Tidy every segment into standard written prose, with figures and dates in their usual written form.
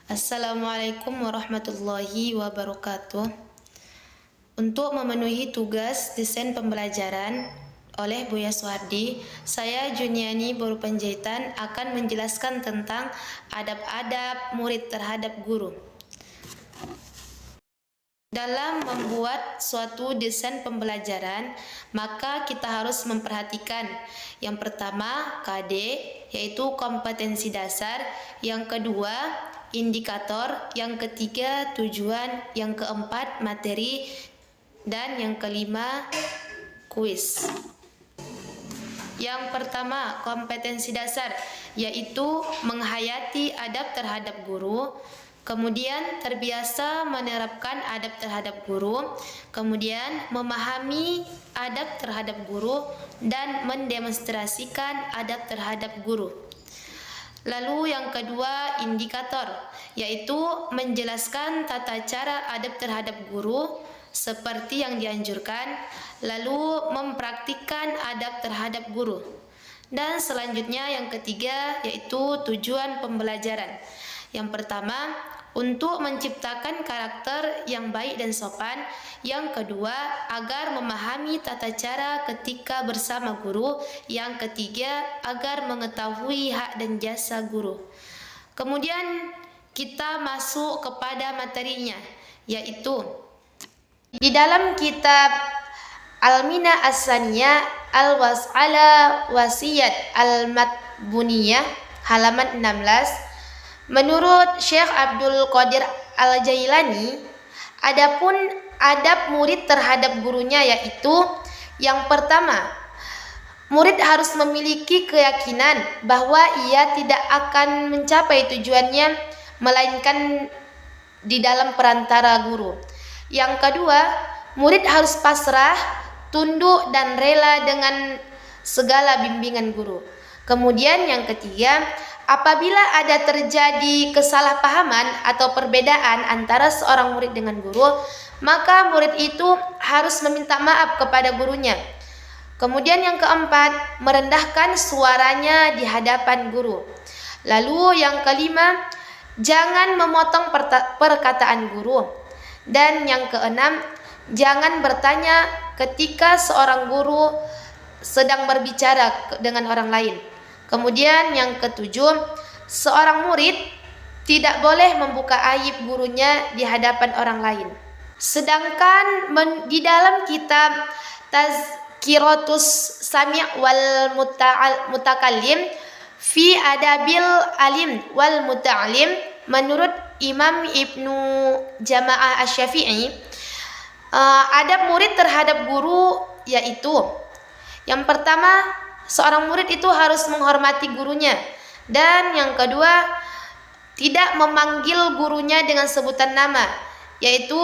Assalamualaikum warahmatullahi wabarakatuh. Untuk memenuhi tugas desain pembelajaran oleh Buya Suhardi, saya Juniani Boru Panjaitan akan menjelaskan tentang adab-adab murid terhadap guru. Dalam membuat suatu desain pembelajaran, maka kita harus memperhatikan yang pertama KD, yaitu kompetensi dasar, yang kedua indikator, yang ketiga tujuan, yang keempat materi, dan yang kelima kuis. Yang pertama, kompetensi dasar, yaitu menghayati adab terhadap guru, kemudian terbiasa menerapkan adab terhadap guru, kemudian memahami adab terhadap guru, dan mendemonstrasikan adab terhadap guru. Lalu yang kedua, indikator, yaitu menjelaskan tata cara adab terhadap guru seperti yang dianjurkan, lalu mempraktikkan adab terhadap guru. Dan selanjutnya yang ketiga, yaitu tujuan pembelajaran. Yang pertama, untuk menciptakan karakter yang baik dan sopan. Yang kedua, agar memahami tata cara ketika bersama guru. Yang ketiga, agar mengetahui hak dan jasa guru. Kemudian kita masuk kepada materinya, yaitu di dalam kitab Al-Mina As-Saniyah Al-Was'ala Wasiyat Al-Matbuniyah halaman 16, menurut Syekh Abdul Qadir Al-Jailani, adapun adab murid terhadap gurunya yaitu yang pertama, murid harus memiliki keyakinan bahwa ia tidak akan mencapai tujuannya melainkan di dalam perantara guru. Yang kedua, murid harus pasrah, tunduk dan rela dengan segala bimbingan guru. Kemudian yang ketiga, apabila ada terjadi kesalahpahaman atau perbedaan antara seorang murid dengan guru, maka murid itu harus meminta maaf kepada gurunya. Kemudian yang keempat, merendahkan suaranya di hadapan guru. Lalu yang kelima, jangan memotong perkataan guru. Dan yang keenam, jangan bertanya ketika seorang guru sedang berbicara dengan orang lain. Kemudian yang ketujuh, seorang murid tidak boleh membuka aib gurunya di hadapan orang lain. Sedangkan di dalam kitab Tazkiratus Sami' wal Mutakallim fi Adabil Alim wal Muta'alim, menurut Imam Ibnu Jama'ah Asy-Syafi'i, adab murid terhadap guru yaitu yang pertama, seorang murid itu harus menghormati gurunya, dan yang kedua, tidak memanggil gurunya dengan sebutan nama, yaitu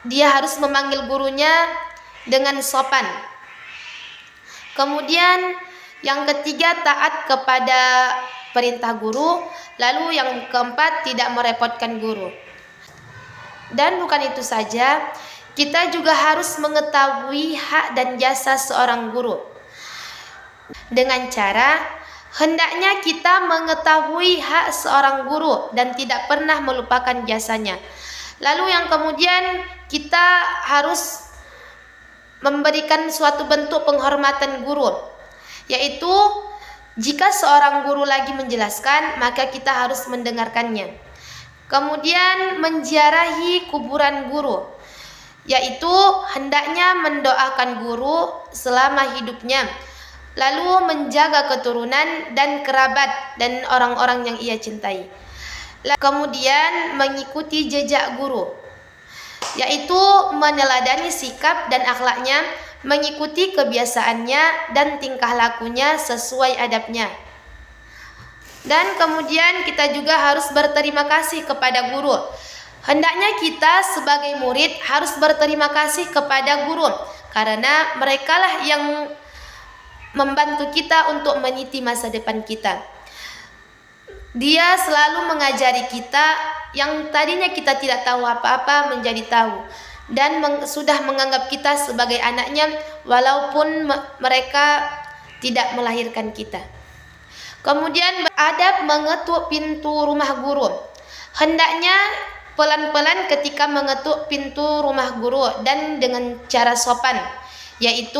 dia harus memanggil gurunya dengan sopan. Kemudian yang ketiga, taat kepada perintah guru. Lalu yang keempat, tidak merepotkan guru. Dan bukan itu saja, kita juga harus mengetahui hak dan jasa seorang guru. Dengan cara, hendaknya kita mengetahui hak seorang guru dan tidak pernah melupakan jasanya. Lalu yang kemudian, kita harus memberikan suatu bentuk penghormatan guru, yaitu jika seorang guru lagi menjelaskan, maka kita harus mendengarkannya. Kemudian menziarahi kuburan guru, yaitu hendaknya mendoakan guru selama hidupnya, lalu menjaga keturunan dan kerabat dan orang-orang yang ia cintai. Kemudian mengikuti jejak guru, yaitu meneladani sikap dan akhlaknya, mengikuti kebiasaannya dan tingkah lakunya sesuai adabnya. Dan kemudian kita juga harus berterima kasih kepada guru. Hendaknya kita sebagai murid harus berterima kasih kepada guru, karena merekalah yang membantu kita untuk meniti masa depan kita. Dia selalu mengajari kita yang tadinya kita tidak tahu apa-apa menjadi tahu, dan sudah menganggap kita sebagai anaknya walaupun mereka tidak melahirkan kita. Kemudian adab mengetuk pintu rumah guru. Hendaknya pelan-pelan ketika mengetuk pintu rumah guru dan dengan cara sopan, yaitu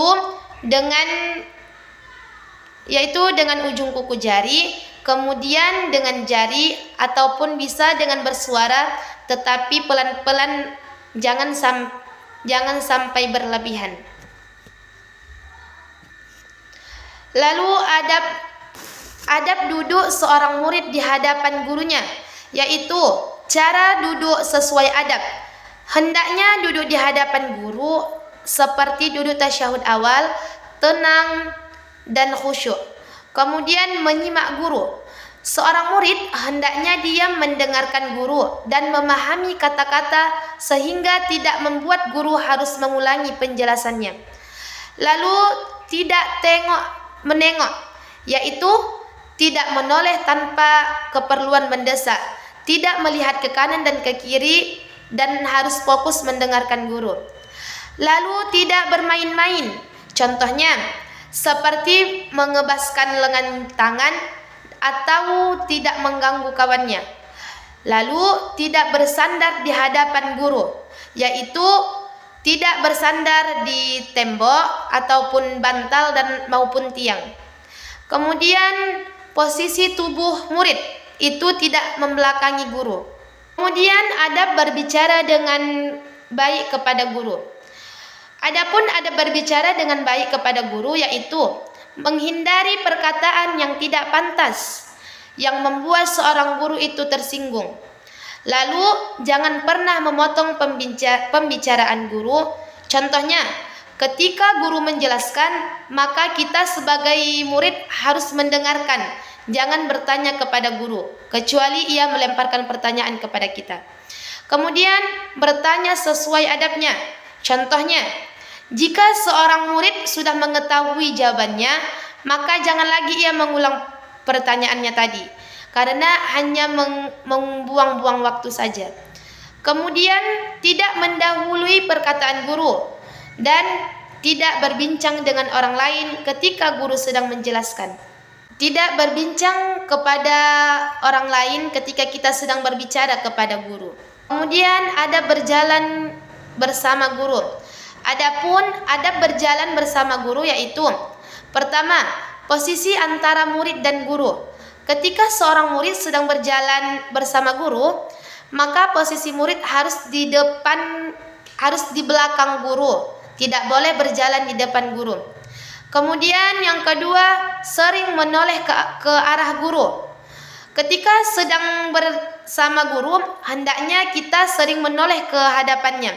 dengan ujung kuku jari, kemudian dengan jari, ataupun bisa dengan bersuara, tetapi pelan-pelan, jangan sampai berlebihan. Lalu adab duduk seorang murid di hadapan gurunya, yaitu cara duduk sesuai adab. Hendaknya duduk di hadapan guru seperti duduk tasyahud awal, tenang dan khusyuk. Kemudian menyimak guru. Seorang murid hendaknya diam mendengarkan guru dan memahami kata-kata sehingga tidak membuat guru harus mengulangi penjelasannya. Lalu tidak menengok, yaitu tidak menoleh tanpa keperluan mendesak, tidak melihat ke kanan dan ke kiri, dan harus fokus mendengarkan guru. Lalu tidak bermain-main, contohnya seperti mengebaskan lengan tangan atau tidak mengganggu kawannya. Lalu tidak bersandar di hadapan guru, yaitu tidak bersandar di tembok ataupun bantal maupun tiang. Kemudian posisi tubuh murid itu tidak membelakangi guru. Kemudian adab berbicara dengan baik kepada guru. Adapun adab berbicara dengan baik kepada guru yaitu menghindari perkataan yang tidak pantas yang membuat seorang guru itu tersinggung. Lalu jangan pernah memotong pembicaraan guru. Contohnya, ketika guru menjelaskan, maka kita sebagai murid harus mendengarkan. Jangan bertanya kepada guru, kecuali ia melemparkan pertanyaan kepada kita. Kemudian bertanya sesuai adabnya. Contohnya, jika seorang murid sudah mengetahui jawabannya, maka jangan lagi ia mengulang pertanyaannya tadi, karena hanya membuang-buang waktu saja. Kemudian tidak mendahului perkataan guru dan tidak berbincang dengan orang lain ketika guru sedang menjelaskan. Tidak berbincang kepada orang lain ketika kita sedang berbicara kepada guru. Kemudian ada berjalan bersama guru. Adapun adab berjalan bersama guru yaitu pertama, posisi antara murid dan guru. Ketika seorang murid sedang berjalan bersama guru, maka posisi murid harus di belakang guru, tidak boleh berjalan di depan guru. Kemudian yang kedua, sering menoleh ke arah guru. Ketika sedang bersama guru, hendaknya kita sering menoleh ke hadapannya,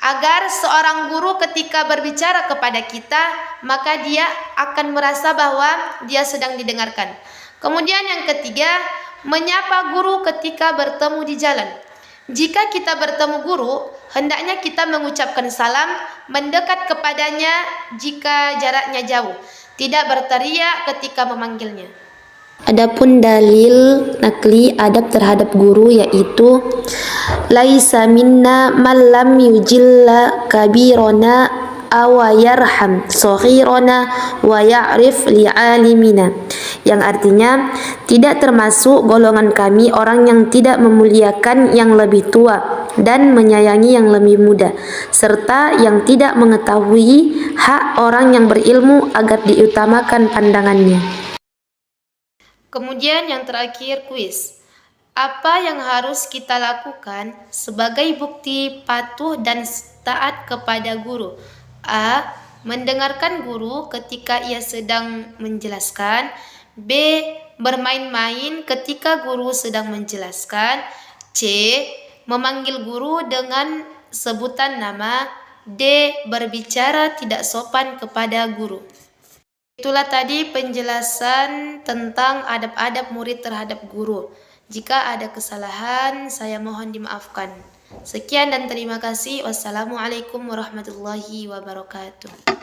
agar seorang guru ketika berbicara kepada kita, maka dia akan merasa bahwa dia sedang didengarkan. Kemudian yang ketiga, menyapa guru ketika bertemu di jalan. Jika kita bertemu guru, hendaknya kita mengucapkan salam, mendekat kepadanya jika jaraknya jauh, tidak berteriak ketika memanggilnya. Adapun dalil nakli adab terhadap guru yaitu laisa minna man lam yujilla kabirana aw yarham saghirana wa ya'rif li'alimina, yang artinya tidak termasuk golongan kami orang yang tidak memuliakan yang lebih tua dan menyayangi yang lebih muda, serta yang tidak mengetahui hak orang yang berilmu agar diutamakan pandangannya. Kemudian yang terakhir, kuis. Apa yang harus kita lakukan sebagai bukti patuh dan taat kepada guru? A. Mendengarkan guru ketika ia sedang menjelaskan. B. Bermain-main ketika guru sedang menjelaskan. C. Memanggil guru dengan sebutan nama. D. Berbicara tidak sopan kepada guru. Itulah tadi penjelasan tentang adab-adab murid terhadap guru. Jika ada kesalahan, saya mohon dimaafkan. Sekian dan terima kasih. Wassalamualaikum warahmatullahi wabarakatuh.